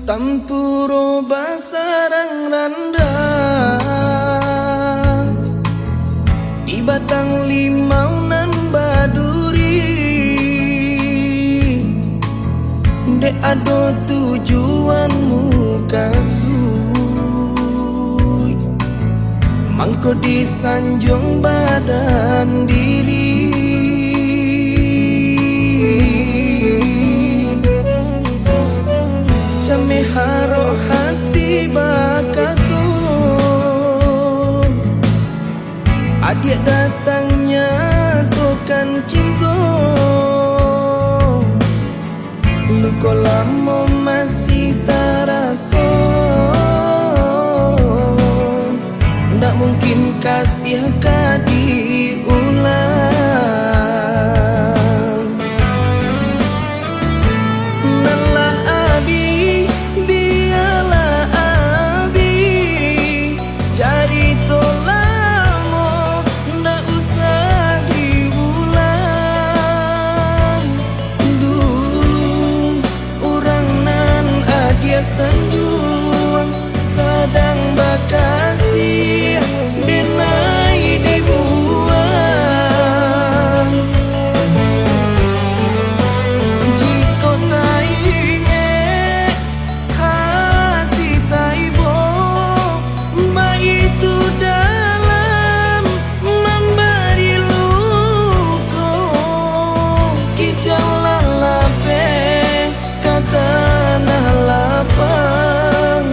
Tampuro basarang randa di batang limau nan baduri, dek ado tujuanmu kasui, mangko disanjung badan diri. Jame haro hati bakatu, adik datangnya tukan cinta, luko lamo masih taraso, ndak mungkin kasih diulang. Nalah abi, biarlah abi cari tolamo, ndak usah diulang. Dulu orang nan adia sanjuang sedang bakasih benai dibuang. Jika tak ingat hati taibo, ma itu dalam memberi luka. Kijalah lape kata nah lapang,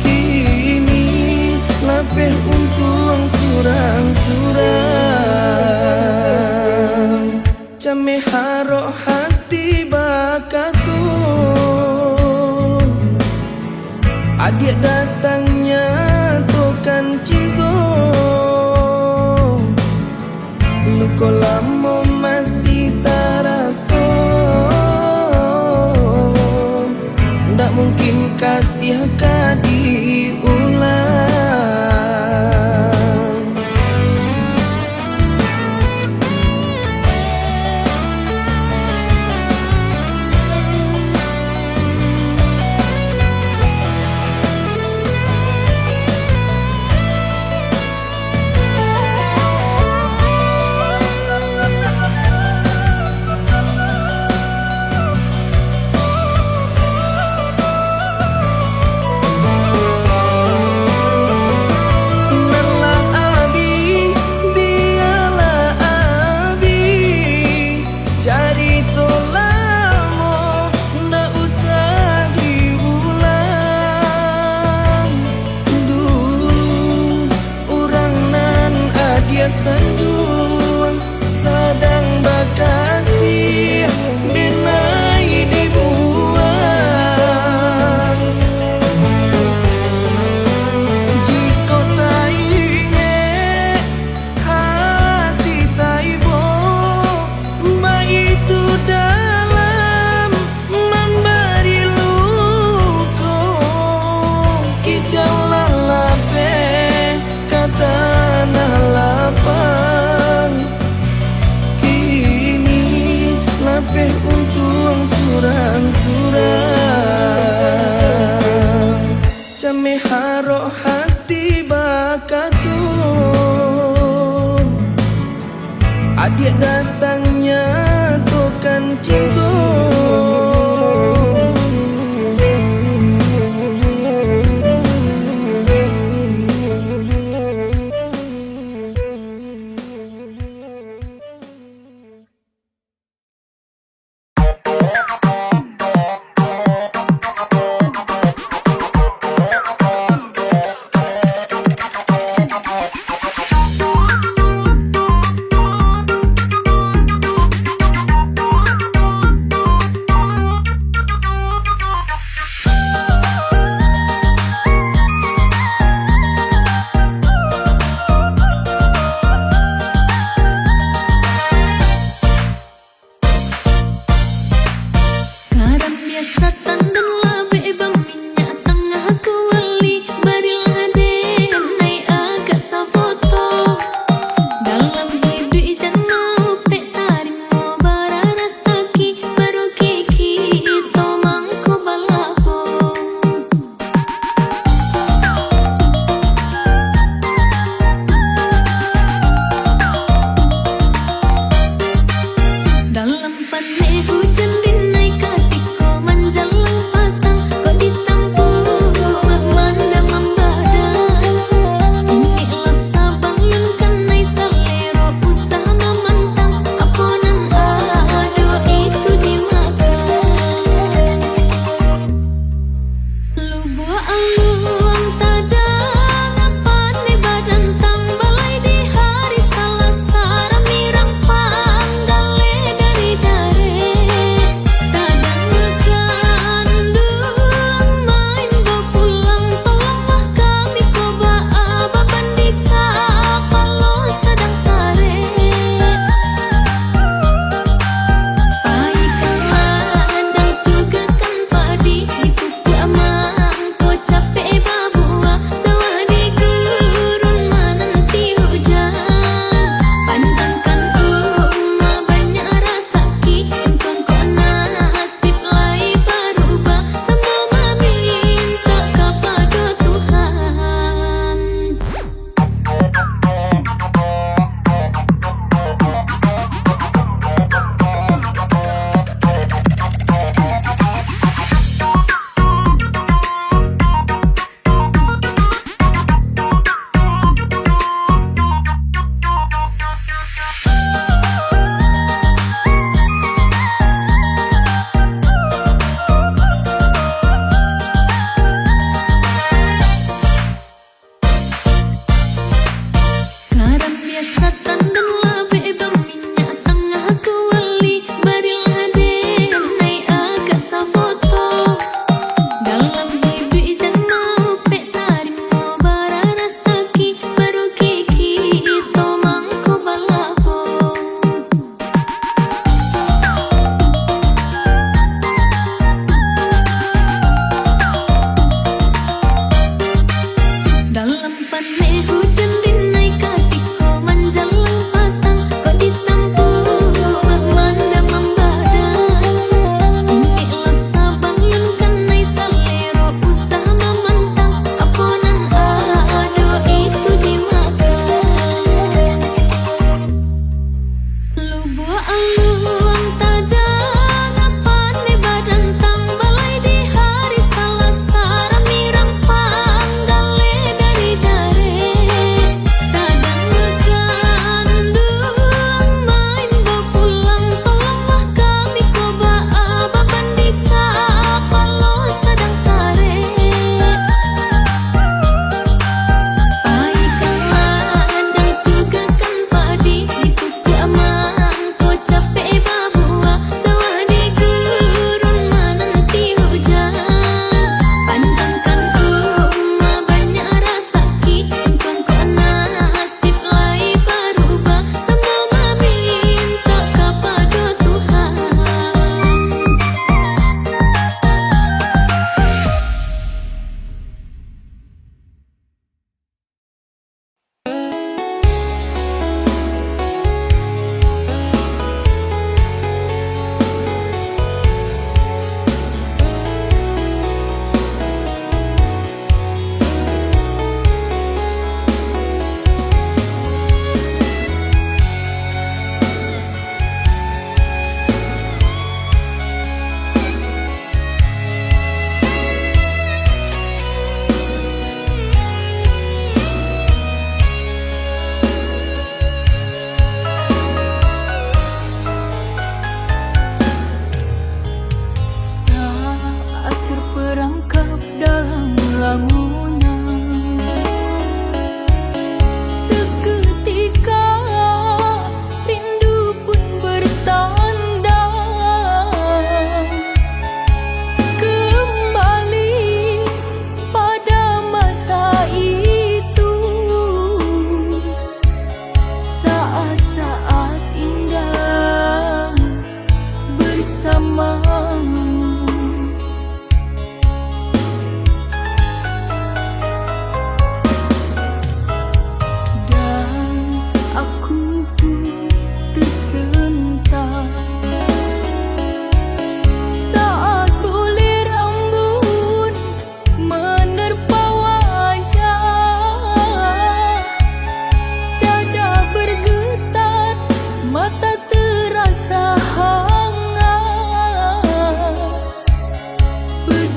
kini lapeh untung surang-surang. Jame haro hati bakatu, adik datangnya tukan cinta, luko lamo masih taraso, ndak mungkin kasih diulang.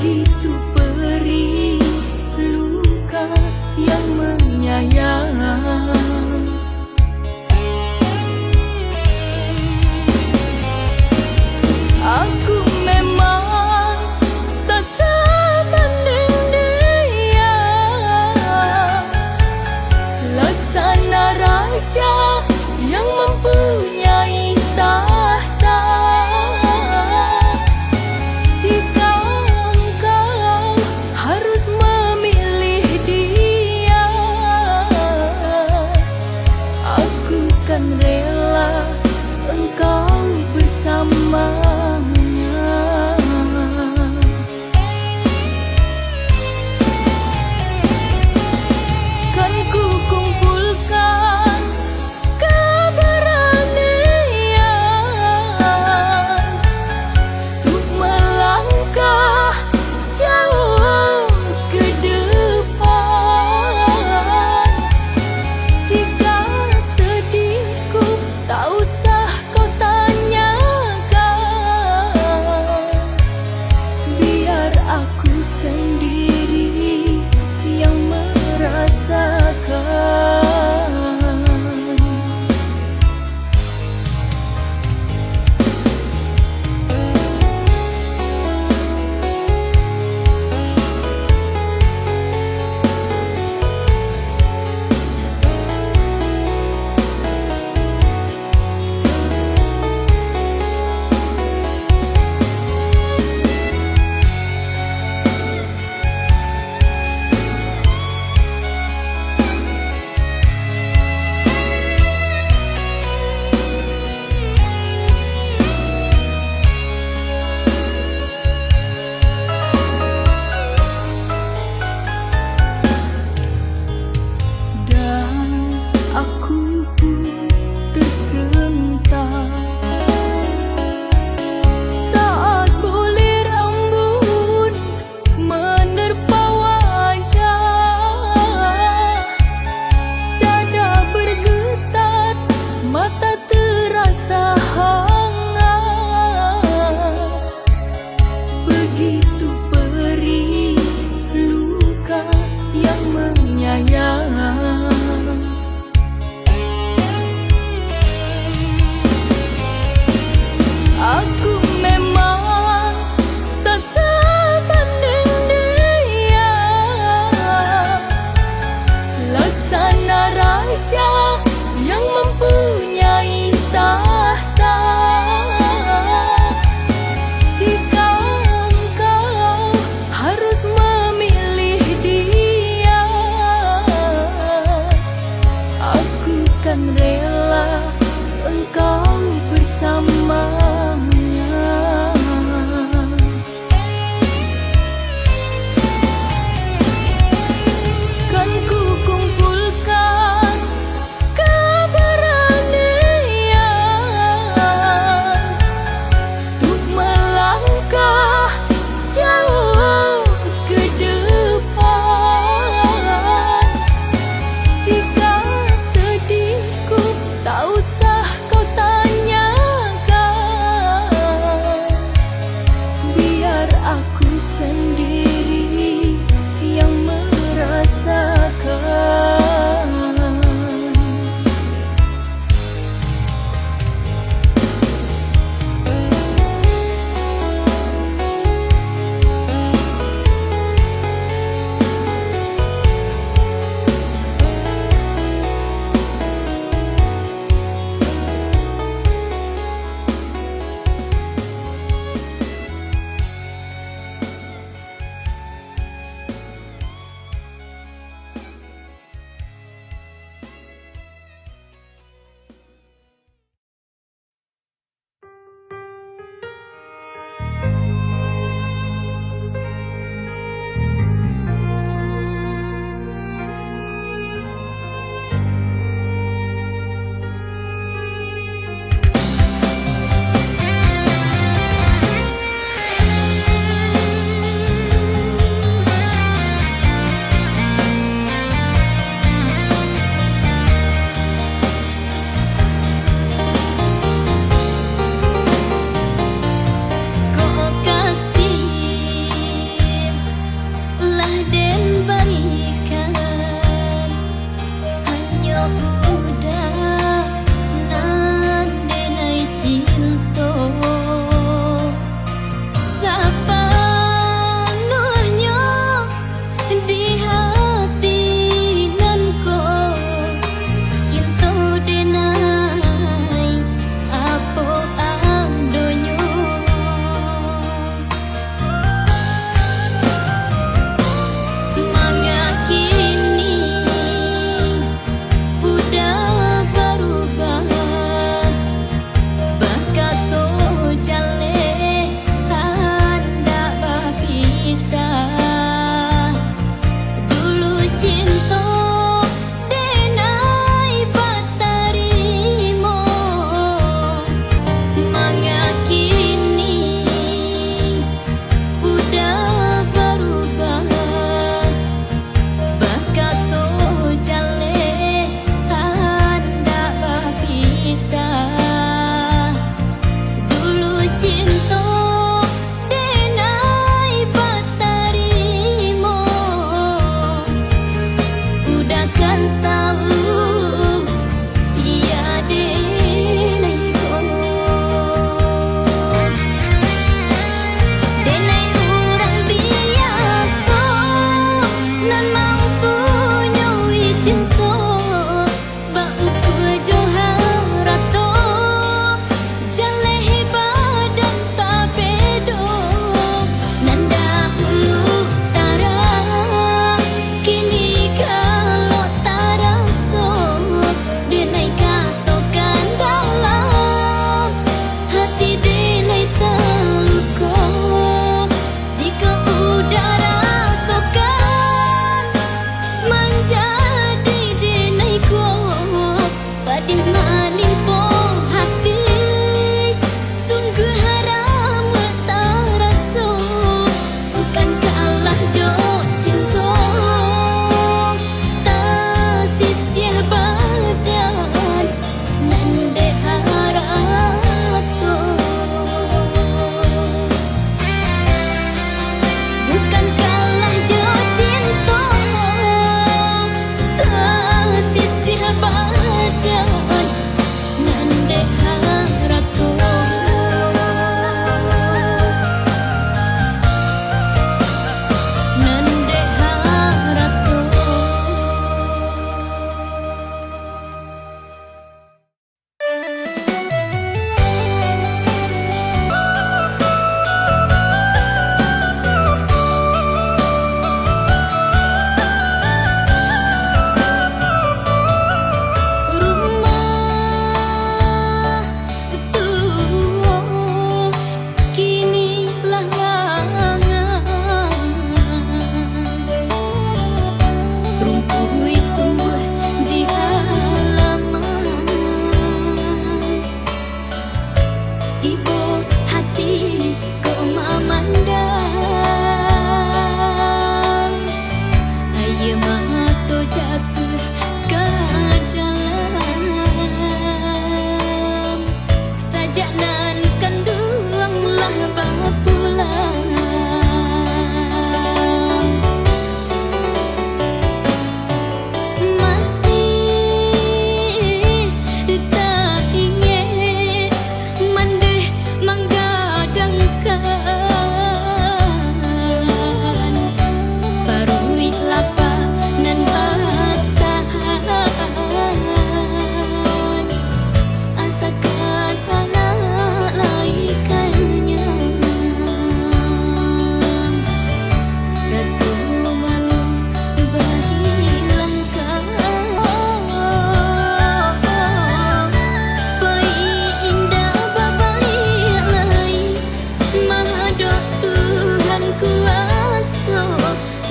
itu beri luka yang menyayat. Aku memang tak sebanding dia, laksana raja yang mempunyai tahta. Jika engkau harus memilih dia,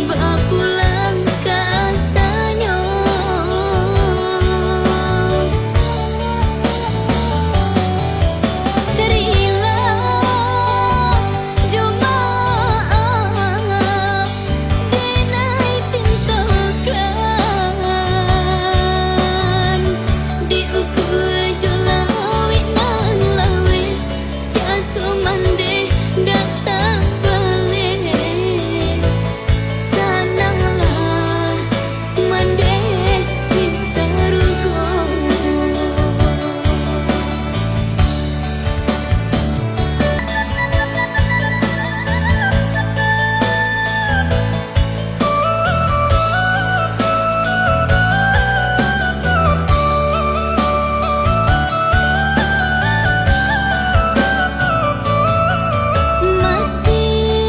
Bapulang ka sanyo Darilah jemaah Denai pintu klan Di uku jolawit nan lawit Jasu mande datang balik Sananglah mande bisa rugo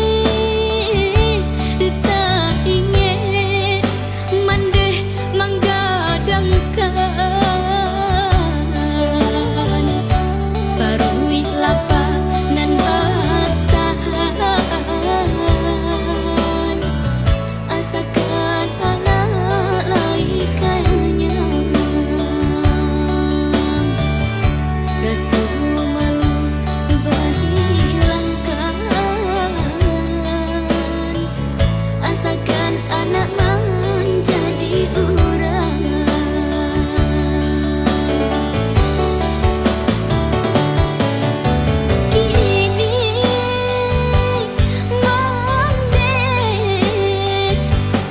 Masih tak ingin mandeh menggadangkan Barui lapangan batahan Asakan anak laikannya Rasa malu berhilangkan Asalkan anak menjadi orang Kini mande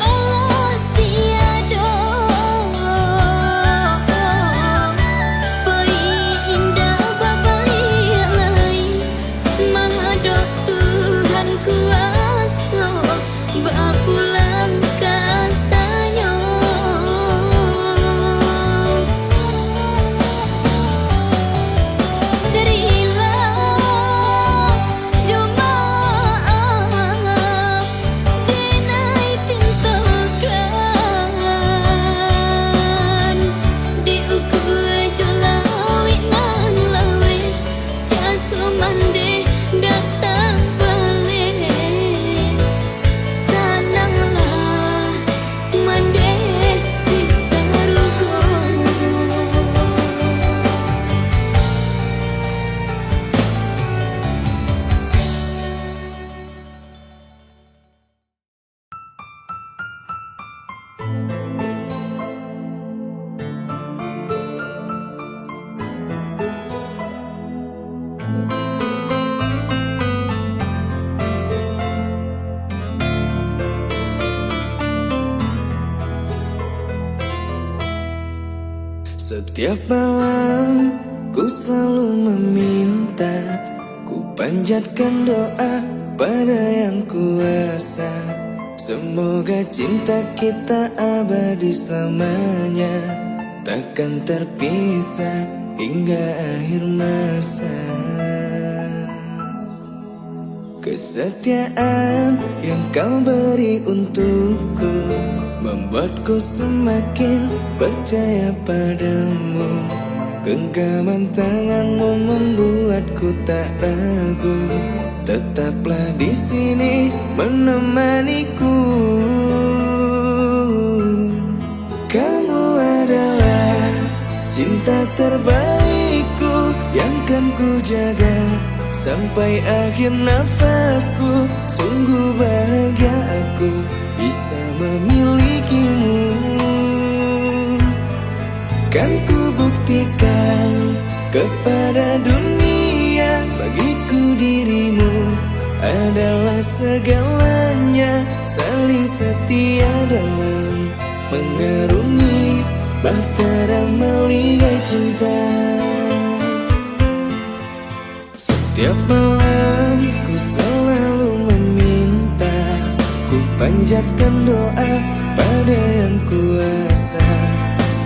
Allah tiada Pai indah babai lain Mahadok Tuhan kuasa Bapulang ka sanyo Darilah jemaah Denai pintu klan Di uku jolawit nan lawit Jasu mande datang balik Sananglah mande bisa rugo Setiap malam ku selalu meminta Ku panjatkan doa pada yang kuasa Semoga cinta kita abadi selamanya Takkan terpisah hingga akhir masa Kesetiaan yang kau beri untukku Membuatku semakin percaya padamu Genggaman tanganmu membuatku tak ragu Tetaplah di sini menemaniku Kamu adalah cinta terbaikku Yang kan ku jaga sampai akhir nafasku Sungguh bahagia aku bisa memilikimu Kan ku buktikan kepada dunia Bagiku dirimu adalah segalanya Saling setia dalam mengarungi bahtera melihat cinta Setiap malam ku selalu meminta Ku panjatkan doa pada yang kuasa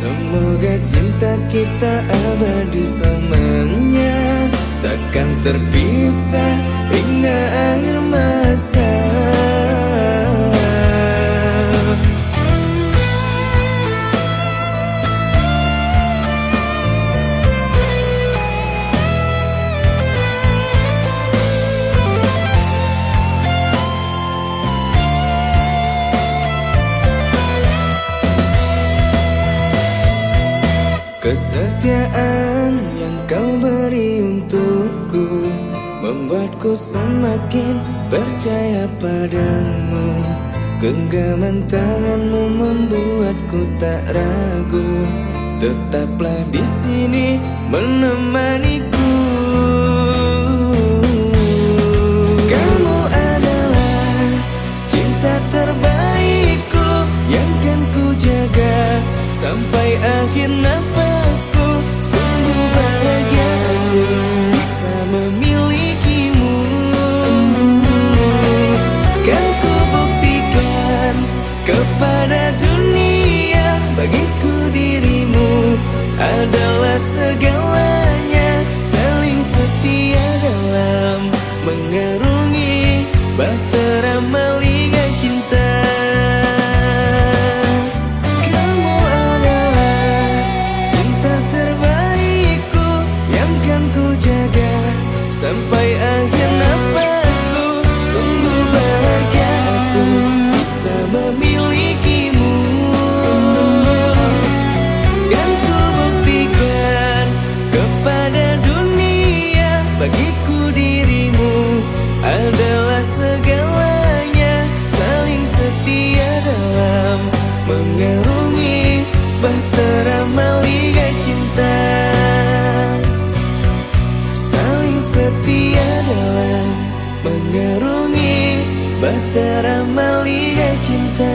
Semoga cinta kita abadi selamanya Takkan terpisah hingga akhir masa Kesetiaan yang kau beri untukku membuatku semakin percaya padamu. Genggaman tanganmu membuatku tak ragu. Tetaplah di sini menemaniku. Kamu adalah cinta terbaikku yang kan ku jaga sampai akhir nafasku. Sungguh bahagia aku bisa memilikimu. Kan ku buktikan kepada dunia, bagiku dirimu adalah segalanya. Saling setia dalam mengarungi bahtera maliga cinta. Kamu adalah cinta terbaikku yang kan ku jaga sampai akhir nafasku. Sungguh bahagia aku bisa memilikimu. Dan ku buktikan kepada dunia, bagiku dirimu adalah segalanya. Saling setia dalam mengarungi bahtera maliga cinta. Saling setia dalam mengarungi bahtera maliga cinta.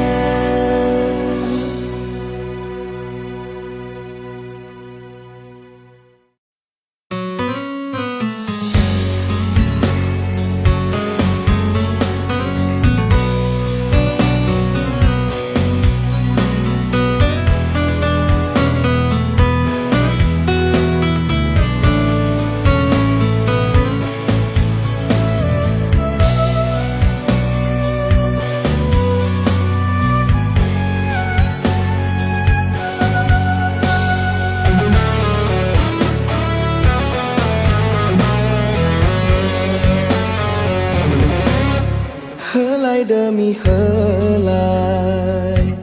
Helai demi helai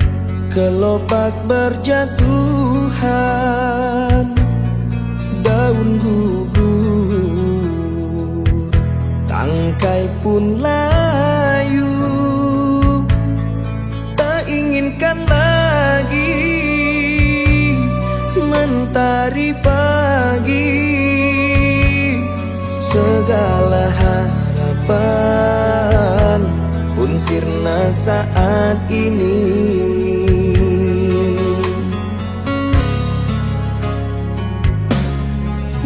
kelopak berjatuhan, daun gugur, tangkai pun layu. Tak inginkan lagi mentari pagi, segala harapan pun sirna saat ini.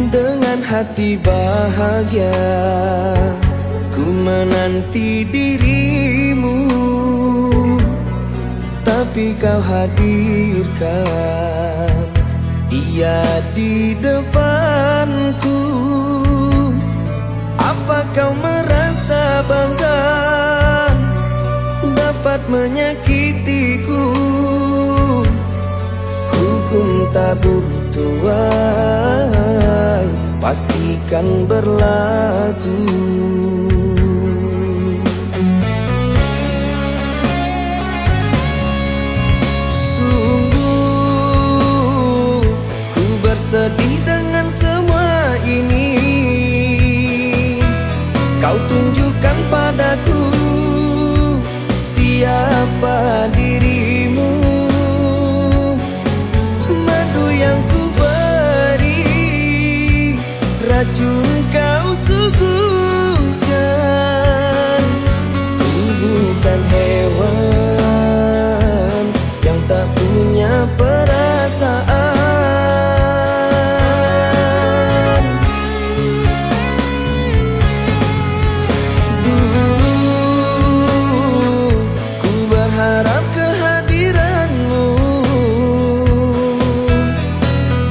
Dengan hati bahagia ku menanti dirimu, tapi kau hadirkan ia di depanku. Apa kau merasa bangga dapat menyakitiku? Hukum tabur tuai pastikan berlaku. Sungguh ku bersedih dengan semua ini. Kau tunjukkan padaku siapa dirimu. Madu yang ku beri, racun kau suguhkan. Ku bukan hewan yang tak punya perasaan. Harap kehadiranmu,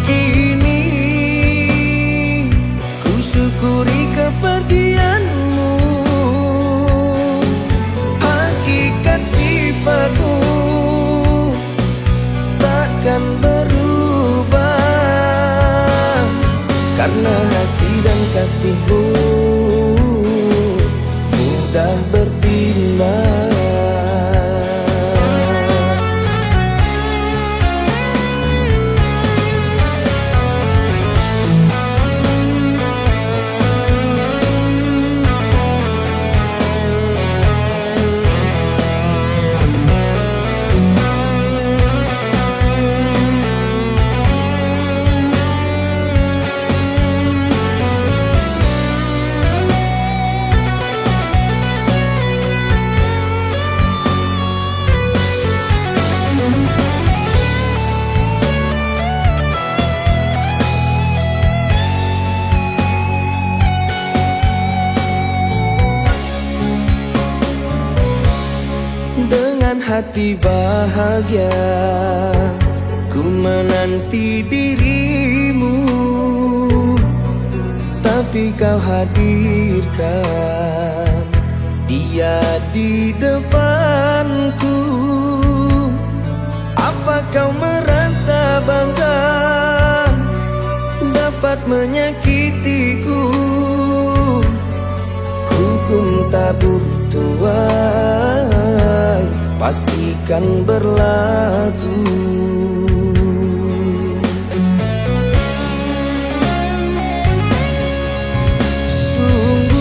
kini ku syukuri kepergianmu. Hakikat sifatmu takkan berubah, karena hati dan kasihmu mudah berpindah. hati bahagia, ku menanti dirimu, tapi kau hadirkan dia di depanku. Apa kau merasa bangga dapat menyakitiku? Hukum tabur tuai pastikan berlaku. Sungguh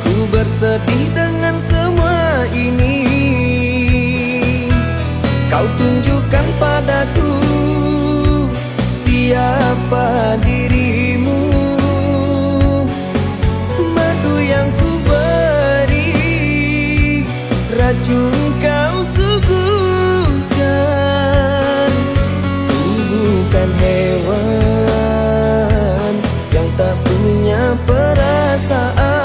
ku bersedih dengan semua ini. Kau tunjukkan padaku siapa dirimu. Madu yang ku beri, racun kau suguhkan. Ku bukan hewan yang tak punya perasaan.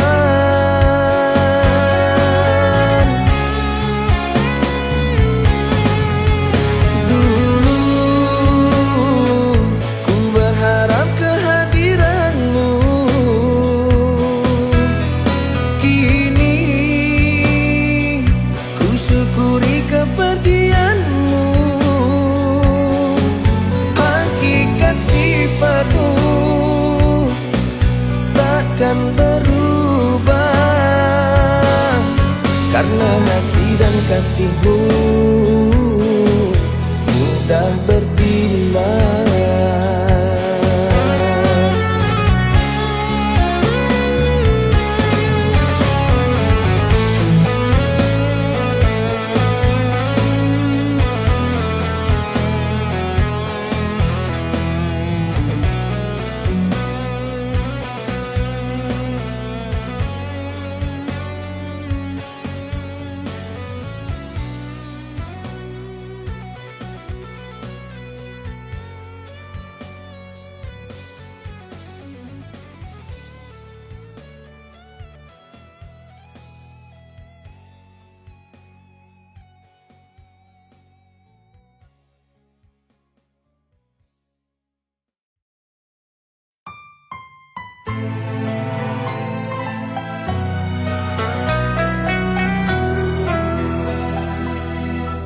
Takkan berubah karena hati dan kasihmu mudah berpindah.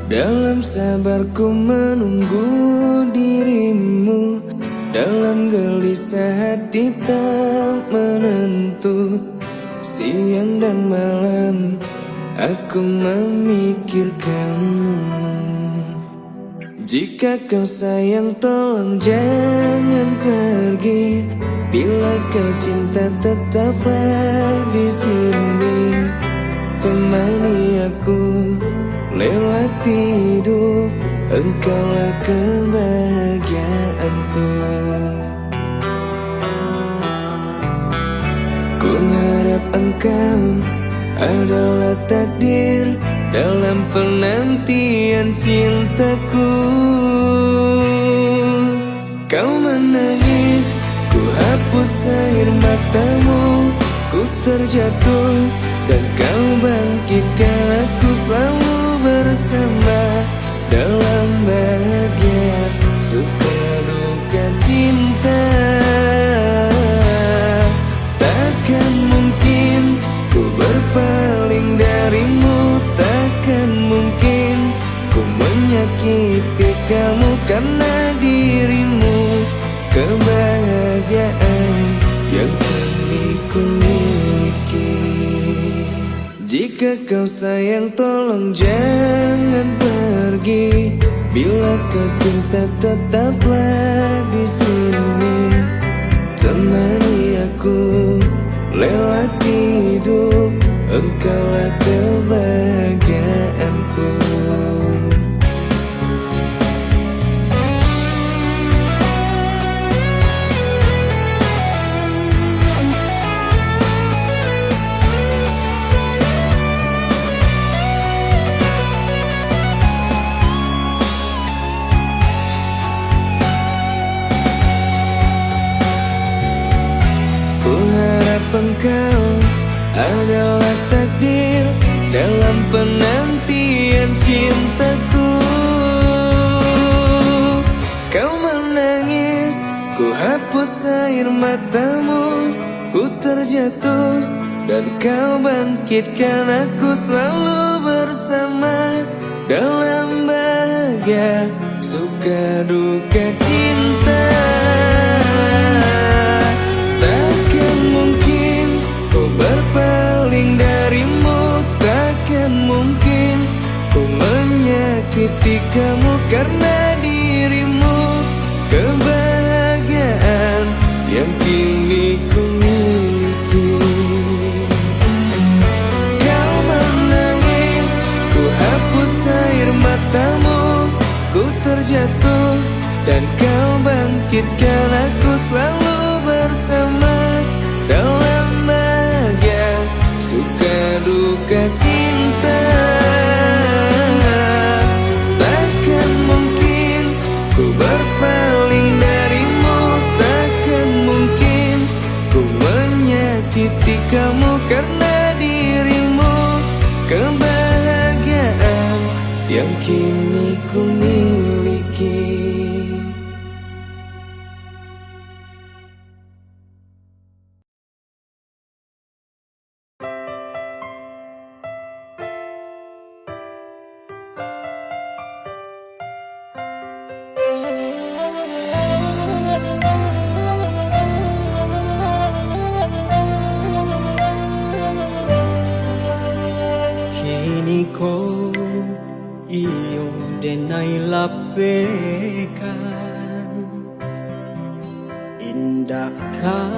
Dalam sabarku menunggu dirimu, dalam gelisah hati tak menentu. Siang dan malam aku memikirkanmu. Jika kau sayang tolong jangan pergi. Bila kau cinta tetaplah di sini. Temani aku lewati hidup, engkaulah kebahagiaanku. Ku harap engkau adalah takdir dalam penantian cintaku. Kau menangis, ku hapus air matamu. Ku terjatuh dan kau bangkitkan aku selalu bersama dalam bahagia, suka duka cinta. Takkan mungkin ku berpaling darimu, takkan mungkin ku menyakiti kamu karena dirimu. Kebahagiaan yang kini ku miliki. Jika kau sayang tolong jangan pergi. Bila kau cinta tetaplah di sini. Temani aku lewati hidup, engkaulah kebahagiaanku. Engkau adalah takdir dalam penantian air matamu ku terjatuh dan kau bangkitkan aku selalu bersama dalam bahagia suka duka cinta. Takkan mungkin ku berpaling darimu, takkan mungkin ku menyakiti kamu karena dirimu. Kebahagiaan yang kini ku miliki. Kau menangis, ku hapus air matamu, ku terjatuh dan kau bangkitkan aku selalu bersama dalam bahagia suka duka cinta. Takkan mungkin ku berpaling darimu, takkan mungkin ku menyakiti kamu karena dirimu. Kebahagiaan yang kini ku miliki. Kini ko iyo denai lapekan, indakkah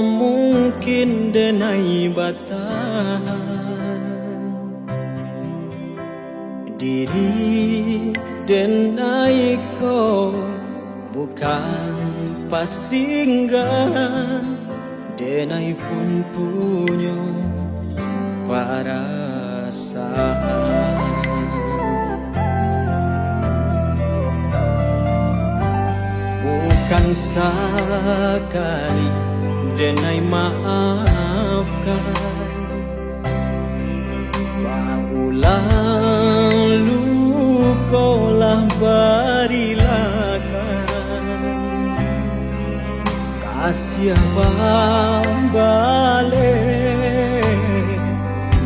mungkin denai batahan diri denai ko bukan pasinggahan, denai pun punya perasaan. Bukan sekali denai maafkan, paulang lukolah barilakan, kasih balik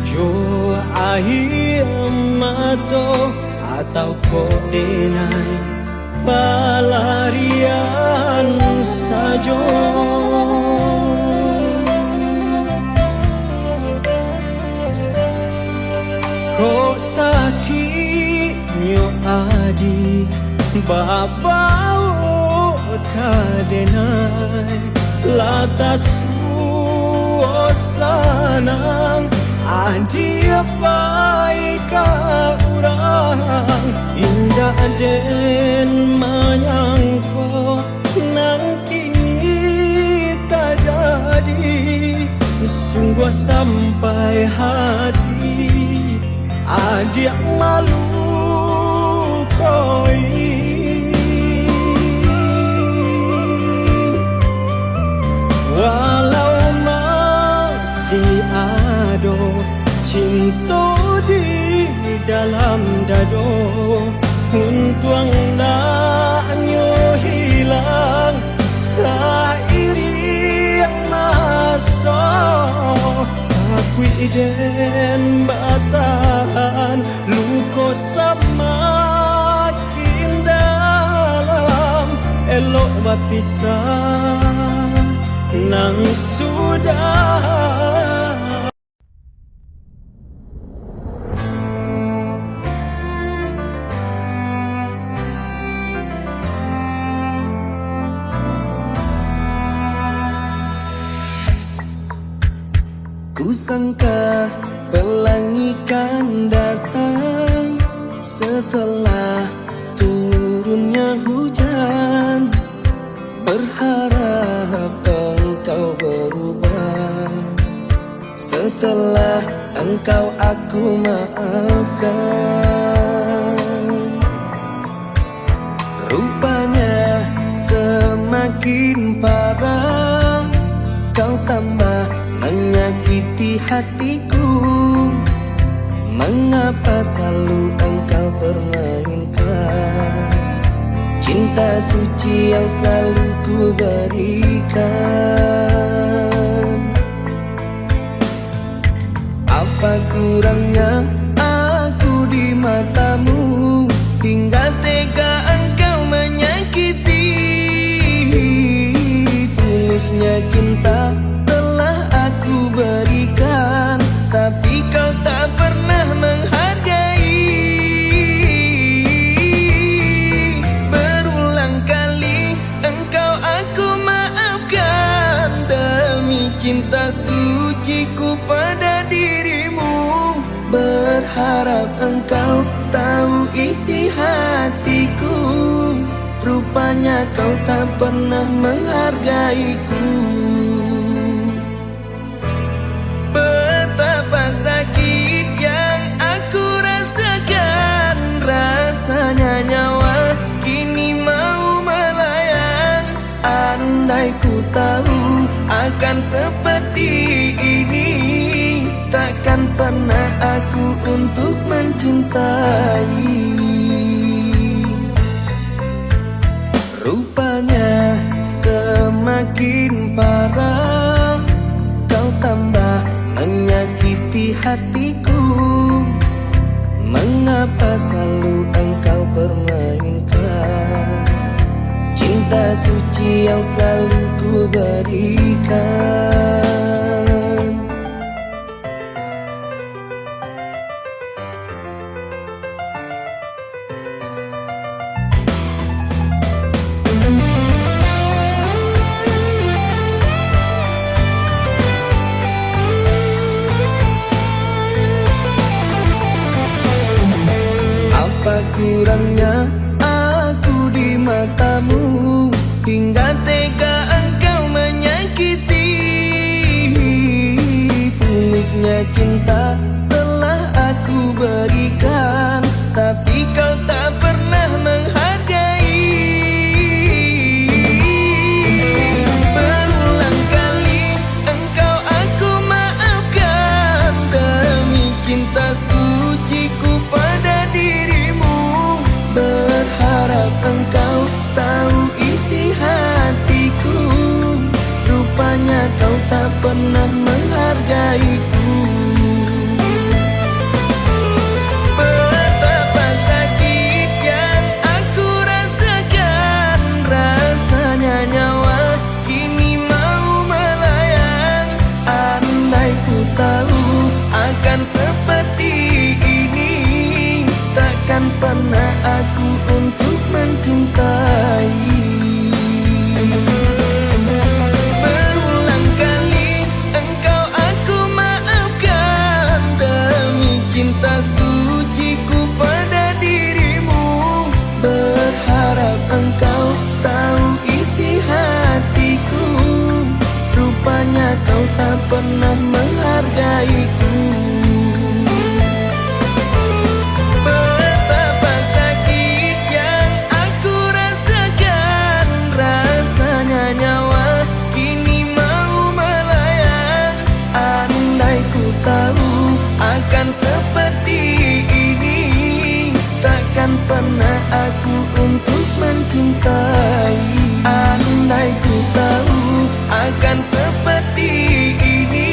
jo ahi amato atau kok denai pelarian sajo. Kok sakitnya adi babau kadenai latas sanang adi baik orang indah den menyangko nang kini tak jadi sungguh sampai hati adik malu koi. Walau masih ada cinta di dalam dado, untuang nyo hilang sairi masa. Aku iden batahan luko semakin dalam, elok berpisah nang sudah. Kusangka pelangi kan datang setelah turunnya hujan, berharap engkau berubah setelah engkau aku maafkan. Rupanya semakin parah kau tambah menyakiti hatiku. Mengapa selalu engkau permainkan cinta suci yang selalu ku berikan. Apa kurangnya aku di matamu, hingga tega engkau menyakiti. Tulusnya cinta telah aku berikan, tapi kau tak pernah menghargai. Berulang kali engkau aku maafkan, demi cinta suciku pada dirimu. Berharap engkau tahu isi hatiku, rupanya kau tak pernah menghargaiku. Betapa sakit yang aku rasakan, rasanya nyawa kini mau melayang. Andai ku tahu akan seperti ini, takkan pernah aku untuk mencintai. Rupanya semakin parah, kau tambah menyakiti hatiku. Mengapa selalu engkau permainkan cinta suci yang selalu ku berikan? Apa kurangnya aku di matamu, hingga tega engkau menyakiti. Tulusnya cinta telah aku berikan, tapi kau tak pernah menghargai. Berulang kali engkau aku maafkan, demi cinta suciku pada dirimu. Berharap engkau tahu isi hatiku, rupanya kau tak pernah menghargaiku. Betapa sakit yang aku rasakan, rasanya nyawa kini mau melayang. Andai ku tahu akan seperti ini, takkan pernah aku untuk mencintai. Berulang kali engkau aku maafkan, demi cinta suciku pada dirimu. Berharap engkau tahu isi hatiku, rupanya kau tak pernah menghargaiku. Akan seperti ini, takkan pernah aku untuk mencintai. Andai ku tahu akan seperti ini,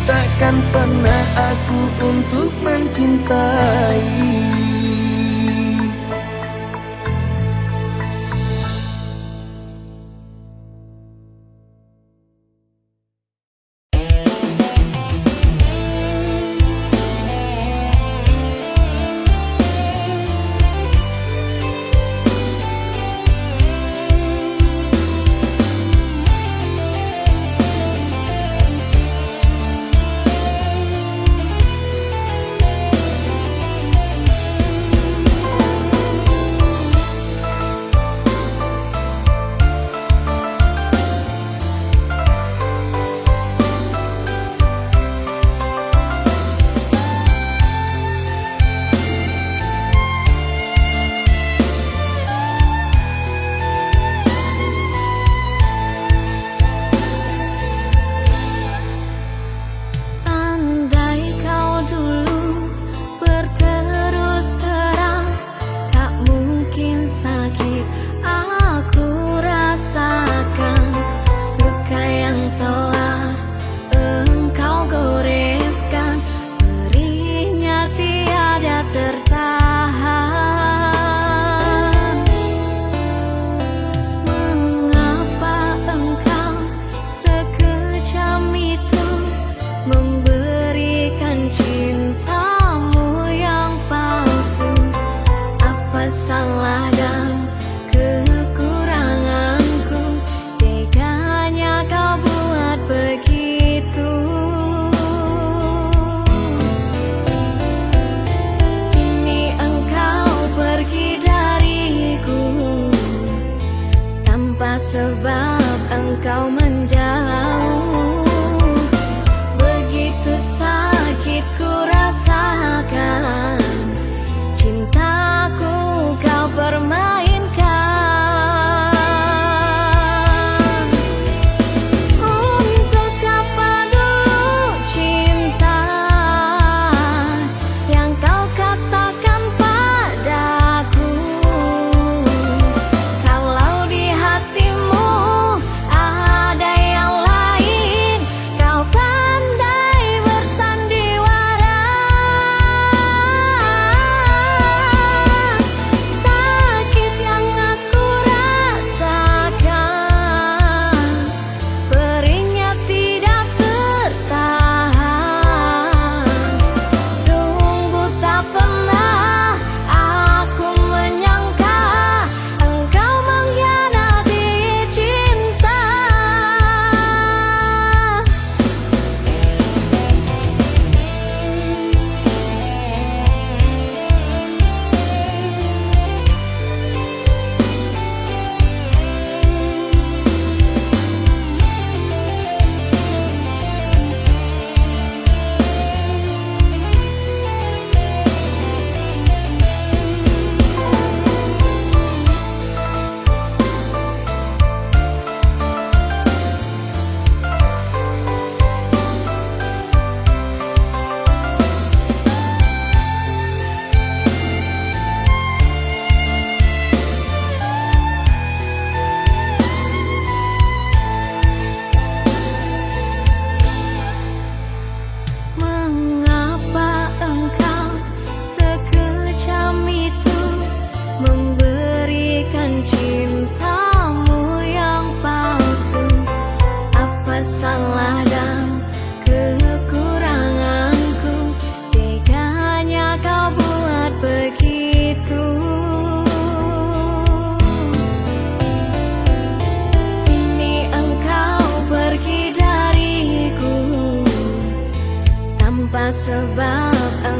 takkan pernah aku untuk mencintai.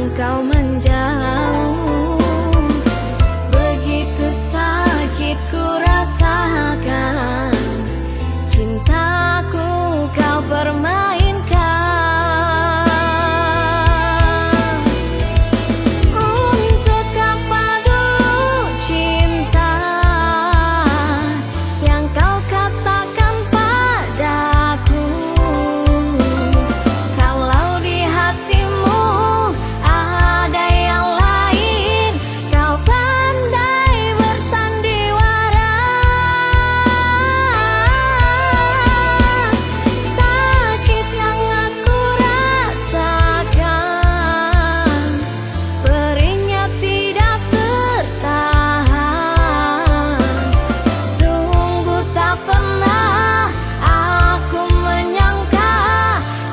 engkau menjauh. Begitu sakit ku rasakan, cintaku kau permainkan. Untuk apa dulu cinta yang kau katakan padaku? Kalau di hatimu ada yang lain, kau pandai bersandiwara. Sakit yang aku rasakan, perihnya tidak tertahan. Sungguh tak pernah aku menyangka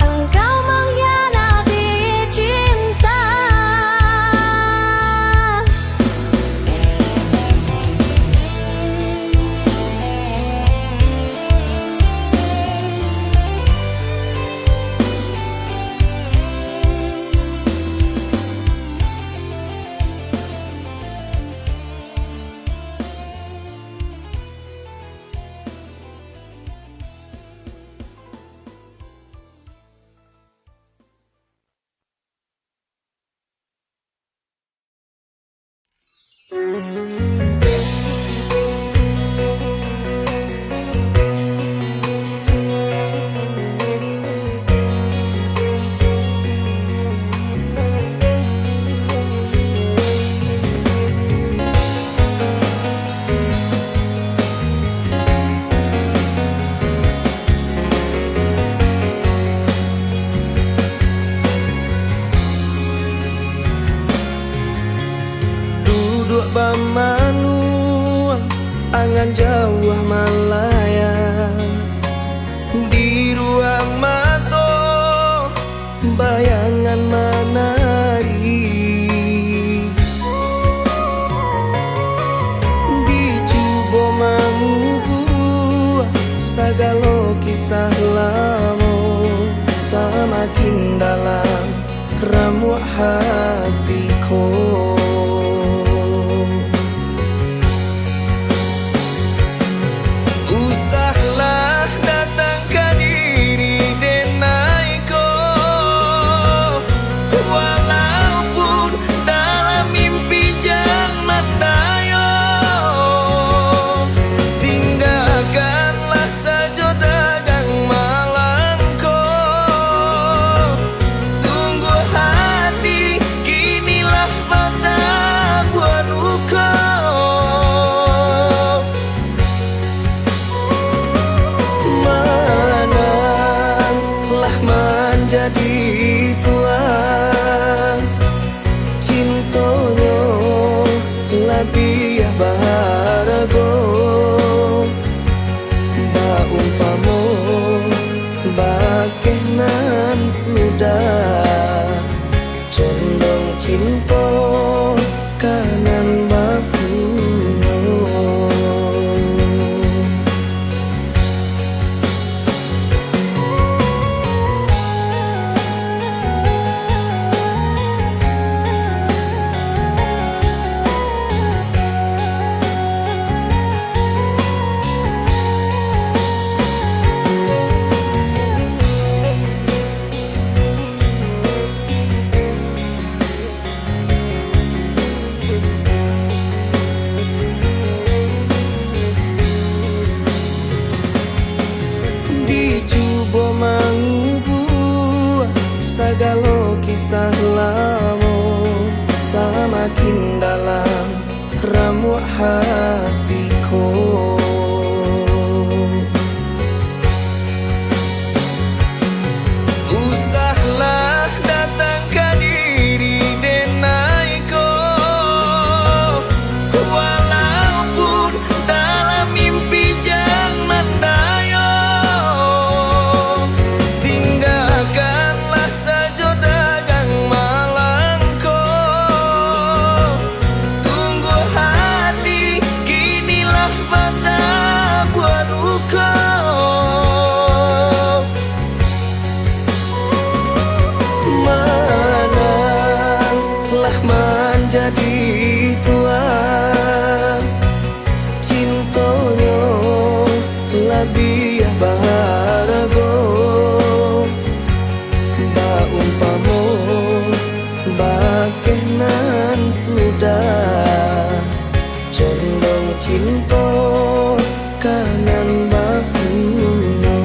engkau mengkhianati cinta. Duduk bamanuang angan jauh malayan, di ruang mato bayangan menari, di cubo mangubu sagalo kisah lamo semakin dalam ramu hatiku. Usahlah datang ke diri denaiku, walaupun dalam mimpi jangan dayo. Tinggalkanlah saja dagang malangku, sungguh hati kinilah patah buat duka. Menjadi tuan cintonyo lebih baharago, baumpamo bakenan sudah condong cinta kanan baku. Dicoba mengubu segala kisah lama semakin dalam ramu hatiku. Usahlah datang ke diri denaiku, walaupun dalam mimpi jangan dayo. Tinggalkanlah saja dagang malangku, jadi tua. Cintonyo lebih baharago, baumpamo bakenan sudah condong cinta kanan bahuno.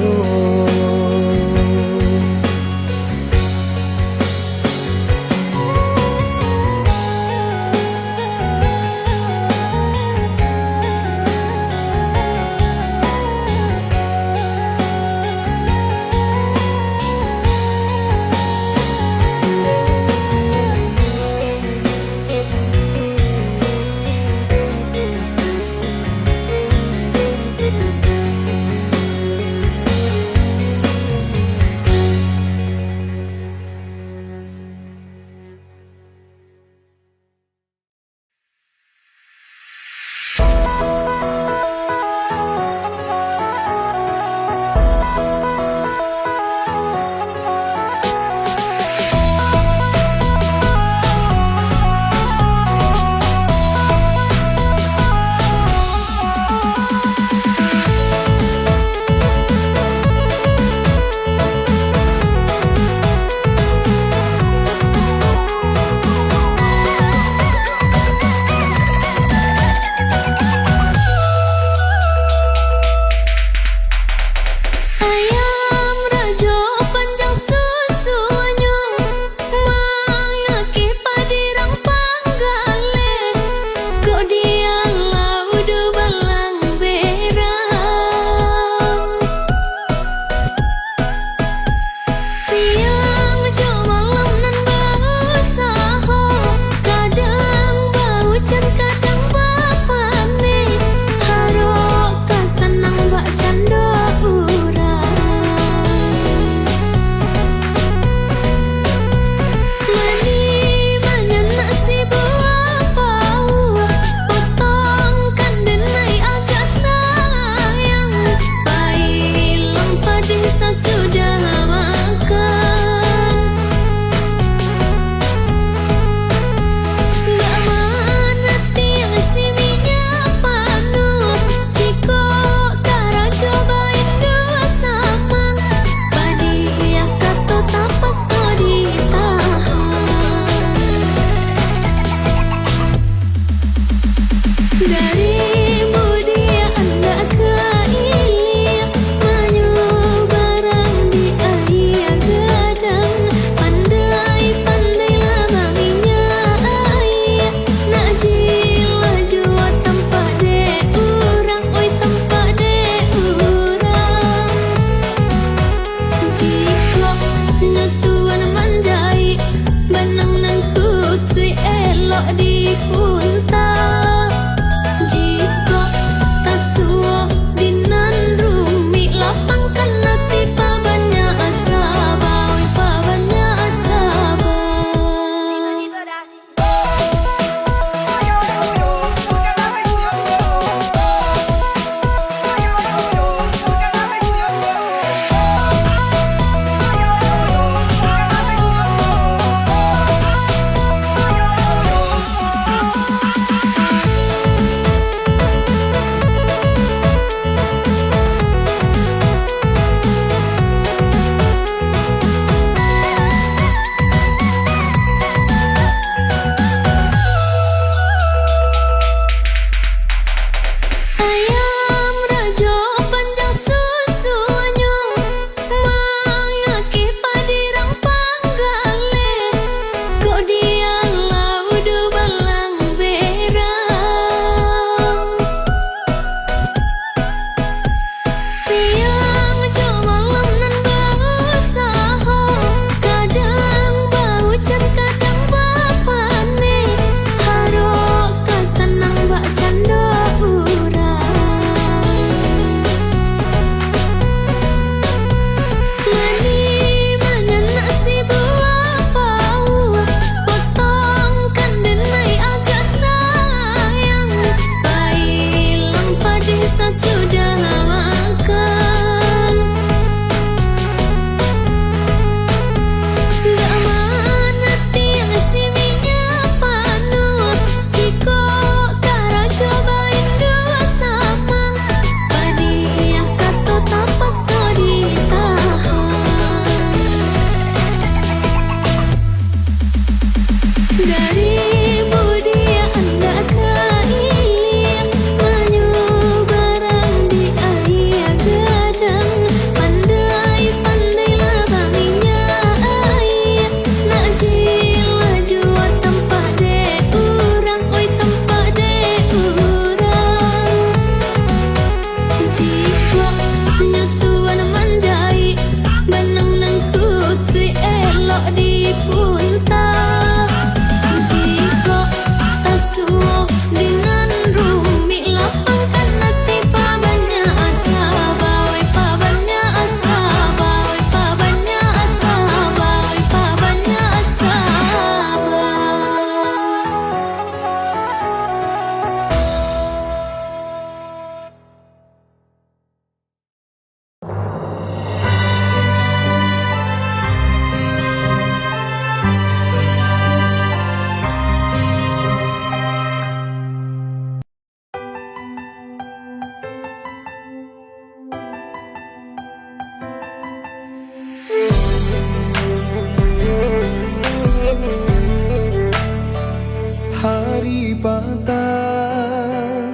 Hari patah,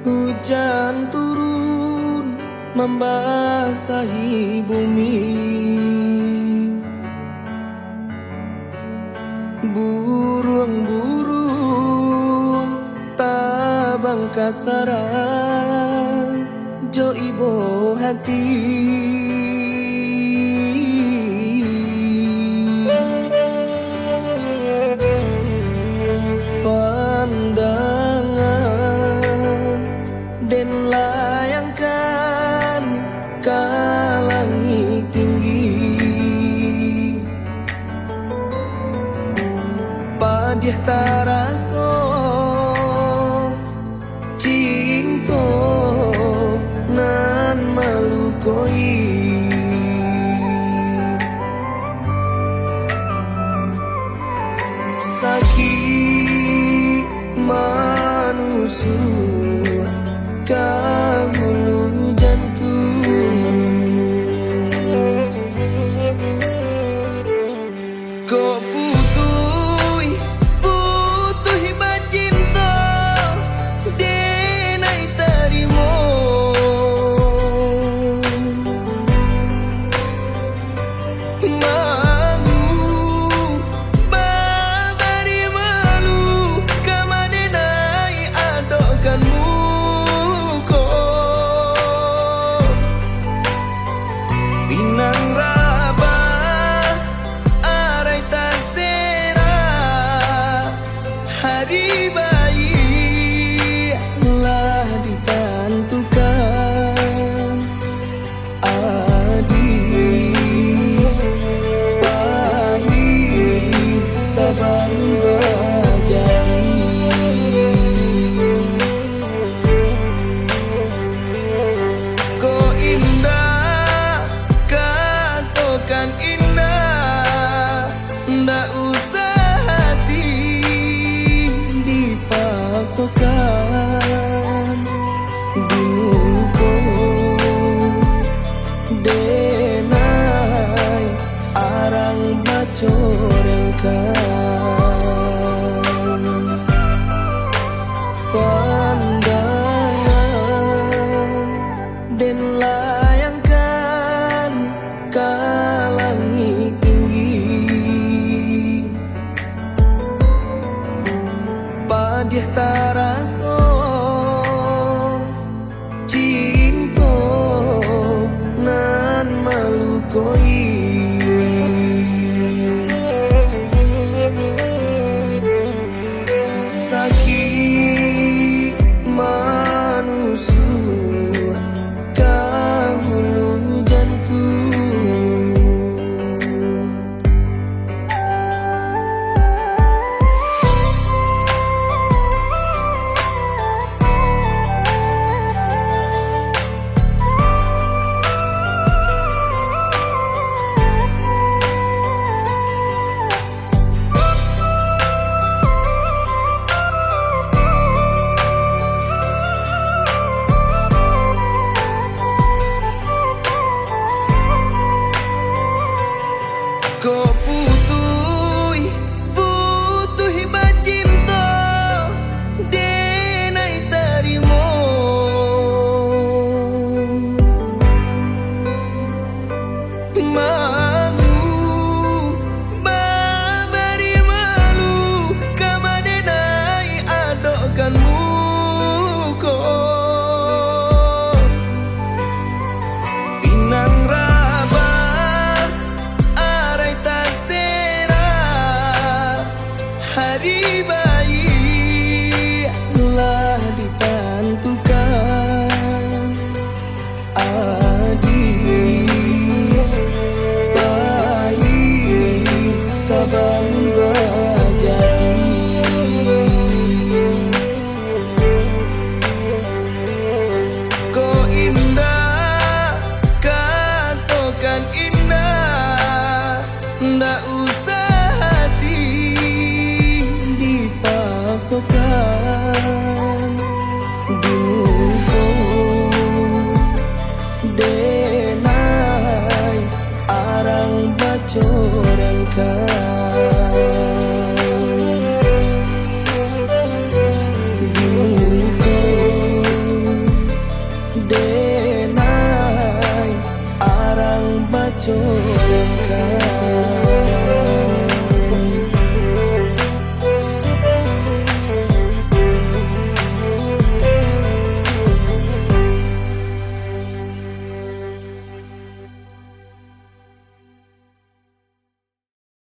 hujan turun membasahi bumi. Burung-burung tabang kasaran jo ibo hati. Pandangan dan layangkan ke langit tinggi, padiah taraso cinta nan malukoi. Sakit manusia kahulu jantung, kok putuh bacinta denai tarimo. Pinang raba arai tasera, hari bayi lah ditentukan. Adik pahit sabar bajai, kok indah kan indah, ndak usah hati dipasokkan di muka denai arang bacorengkan. Pandangan dan layangkan ke langit tinggi, padiah taraso cinta nan malukoi. Sakit